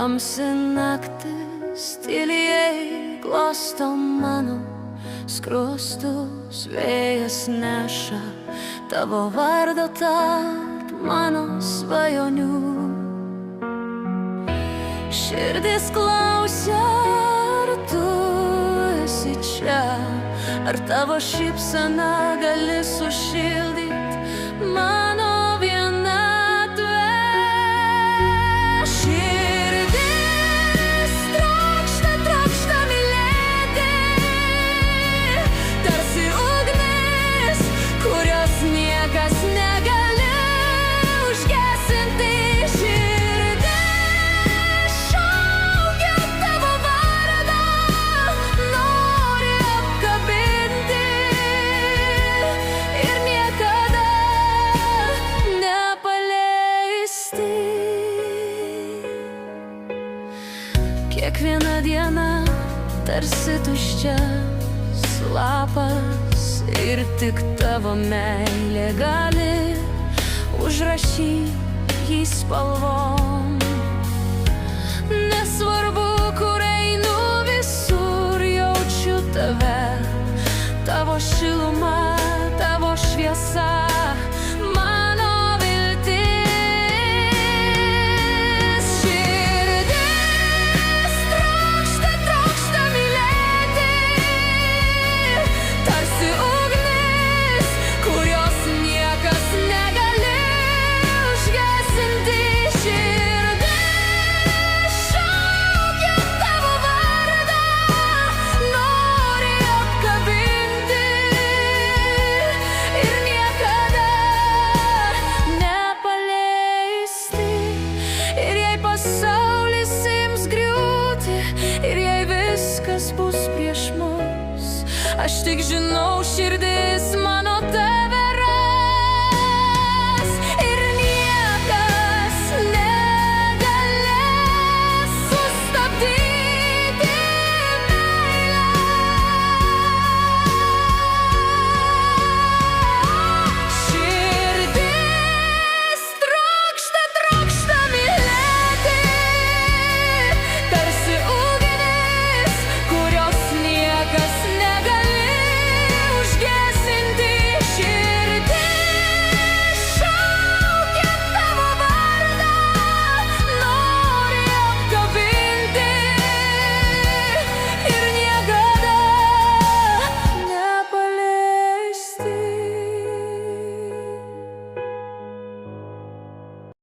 Tamsi naktis tyliai glosto mano skruostus, vėjas neša tavo vardą tarp mano svajonių. Širdis klausia, ar tu esi čia, ar tavo šypsena gali sušildyt mano vienatvę. Širdis trokšta, trokšta mylėti, tarsi ugnis, kurios niekas negali užgesinti. Širdis šaukia tavo vardą, nori apkabinti ir niekada nepaleisti. Kiekviena diena tarsi tuščias lapas ir tik tavo meilė gali užrašyti jį spalvom. Nesvarbu, kur einu, visur jaučiu tave, tavo šiluma, tavo šviesa, mano viltis. Širdis trokšta, trokšta mylėti, tarsi ugnis, kurios niekas negali užgesinti. Širdis šaukia tavo vardą, nori apkabinti ir niekada nepaleisti. Ir jei pasaulis ims griūti, ir jei viskas bus prieš mus, aš tik žinau, širdis mano